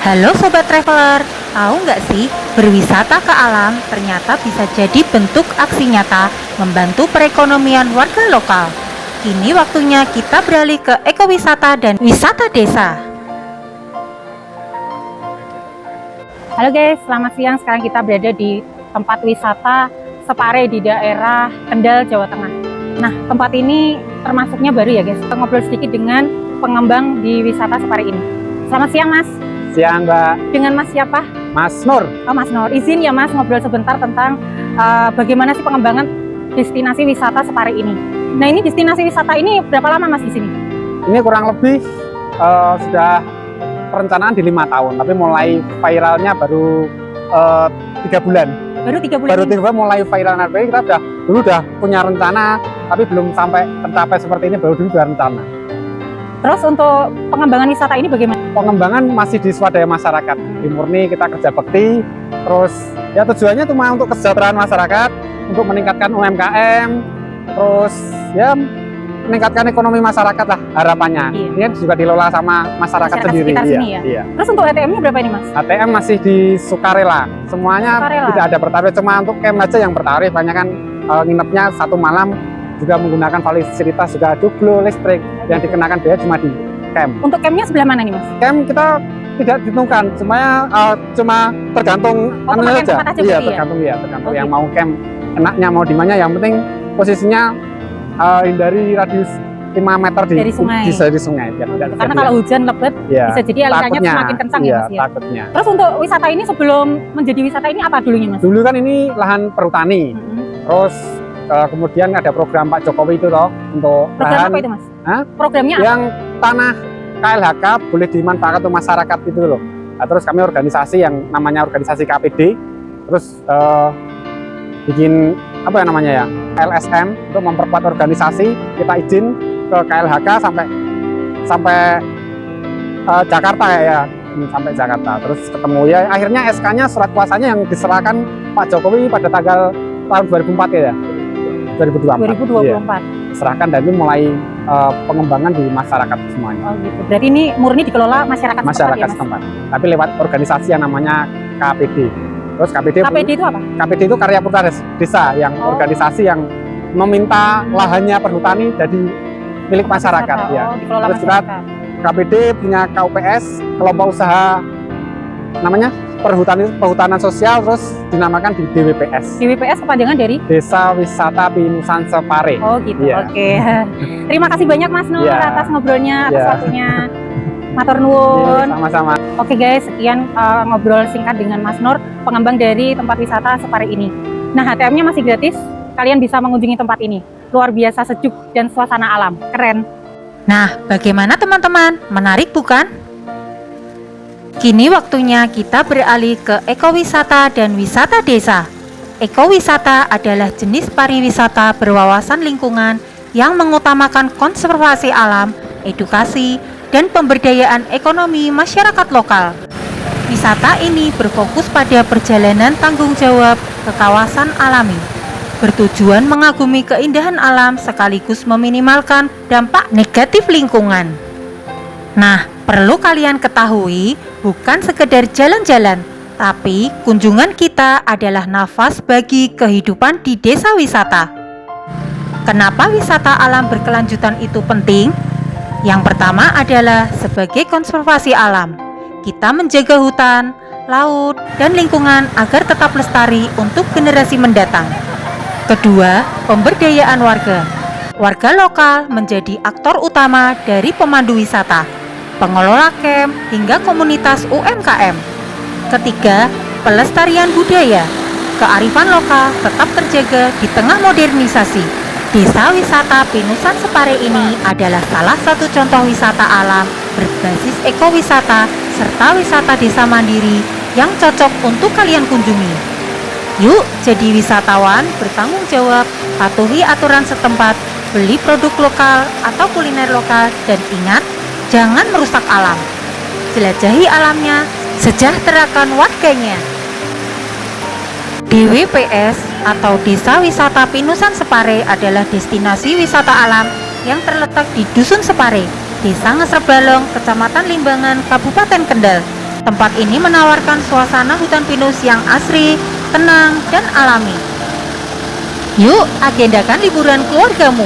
Halo Sobat Traveler, tahu nggak sih berwisata ke alam ternyata bisa jadi bentuk aksi nyata membantu perekonomian warga lokal. Kini waktunya kita beralih ke ekowisata dan wisata desa. Halo guys, selamat siang. Sekarang kita berada di tempat wisata Separe di daerah Kendal, Jawa Tengah. Nah, tempat ini termasuknya baru ya guys. Kita ngobrol sedikit dengan pengembang di wisata Separe ini. Selamat siang Mas. Siang Mbak. Dengan Mas siapa? Mas Nur. Oh Mas Nur, izin ya Mas ngobrol sebentar tentang bagaimana sih pengembangan destinasi wisata Separe ini. Nah ini destinasi wisata ini berapa lama Mas di sini? Ini kurang lebih sudah perencanaan di 5 tahun, tapi mulai viralnya baru 3 bulan. Baru 3 bulan? Baru 3 bulan mulai viral. Tapi kita udah punya rencana, tapi belum sampai tercapai seperti ini, baru rencana. Terus untuk pengembangan wisata ini bagaimana? Pengembangan masih di swadaya masyarakat, di murni kita kerja bakti, terus ya tujuannya cuma untuk kesejahteraan masyarakat, untuk meningkatkan UMKM, terus ya meningkatkan ekonomi masyarakat lah harapannya. Iya. Ini juga dikelola sama masyarakat sendiri. Sekitar sini ya? Iya. Terus untuk ATM-nya berapa ini Mas? ATM masih di sukarela, semuanya Sukarela. Tidak ada bertarif, cuma untuk camp aja yang bertarif. Banyak kan nginepnya 1 malam juga menggunakan fasilitas juga dublo listrik yang dikenakan biaya cuma di camp. Untuk campnya sebelah mana nih Mas? Camp kita tidak ditentukan, cuma tergantung pemakai aja. tempat aja Iya, berarti tergantung ya, tergantung Oh, yang gitu. mau camp enaknya mau di mana. Yang penting posisinya hindari radius 5 meter Dari sungai. Dari sungai biar tidak Karena terjadi. kalau hujan lebat Iya, bisa jadi alirannya takutnya, semakin kencang iya, ya Mas ya. takutnya. Terus untuk wisata ini sebelum menjadi wisata ini apa dulunya Mas? Dulu kan ini lahan perhutani, terus kemudian ada program Pak Jokowi itu loh untuk Program lahan apa itu Mas? Hah? Programnya apa? yang tanah KLHK boleh dimanfaatkan untuk masyarakat itu loh. Nah, terus kami organisasi yang namanya organisasi KPD, terus bikin apa ya namanya ya, LSM untuk memperkuat organisasi. Kita izin ke KLHK sampai Jakarta ya, sampai Jakarta. Terus ketemu ya, akhirnya SK-nya surat kuasanya yang diserahkan Pak Jokowi pada tanggal tahun 2004 ya, 2024. Iya, diserahkan dan itu mulai pengembangan di masyarakat semuanya. Oh gitu. Berarti ini murni dikelola masyarakat Masyarakat setempat ya Mas? setempat, tapi lewat organisasi yang namanya KPD. Terus KPD itu apa? KPD itu Karya Putra Desa, yang organisasi yang meminta lahannya perhutani jadi milik masyarakat ya. Dikelola Terus kita masyarakat. KPD punya KUPS, kelompok usaha namanya perhutanan sosial, terus dinamakan di DWPS. DWPS kepanjangan dari? Desa Wisata Pinusan Separe. Oh gitu, Iya. oke. Terima kasih banyak Mas Nur Iya. atas ngobrolnya, atas Iya. waktunya. Matur Iya, nuwun. sama-sama. Oke guys, sekian ngobrol singkat dengan Mas Nur, pengembang dari tempat wisata Separe ini. Nah, ATM-nya masih gratis, kalian bisa mengunjungi tempat ini. Luar biasa sejuk dan suasana alam, keren. Nah, bagaimana teman-teman? Menarik bukan? Kini waktunya kita beralih ke ekowisata dan wisata desa. Ekowisata adalah jenis pariwisata berwawasan lingkungan yang mengutamakan konservasi alam, edukasi, dan pemberdayaan ekonomi masyarakat lokal. Wisata ini berfokus pada perjalanan tanggung jawab ke kawasan alami, bertujuan mengagumi keindahan alam sekaligus meminimalkan dampak negatif lingkungan. Nah, perlu kalian ketahui, bukan sekedar jalan-jalan, tapi kunjungan kita adalah nafas bagi kehidupan di desa wisata. Kenapa wisata alam berkelanjutan itu penting? Yang pertama adalah sebagai konservasi alam. Kita menjaga hutan, laut, dan lingkungan agar tetap lestari untuk generasi mendatang. Kedua, pemberdayaan warga. Warga lokal menjadi aktor utama dari pemandu wisata, pengelola camp, hingga komunitas UMKM. Ketiga, pelestarian budaya. Kearifan lokal tetap terjaga di tengah modernisasi. Desa wisata Pinusan Separe ini adalah salah satu contoh wisata alam berbasis ekowisata serta wisata desa mandiri yang cocok untuk kalian kunjungi. Yuk jadi wisatawan bertanggung jawab, patuhi aturan setempat, beli produk lokal atau kuliner lokal, dan ingat, jangan merusak alam. Jelajahi alamnya, sejahterakan warganya. DWPS atau Desa Wisata Pinusan Separe adalah destinasi wisata alam yang terletak di Dusun Separe, Desa Ngesrebalong, Kecamatan Limbangan, Kabupaten Kendal. Tempat ini menawarkan suasana hutan pinus yang asri, tenang, dan alami. Yuk, agendakan liburan keluargamu.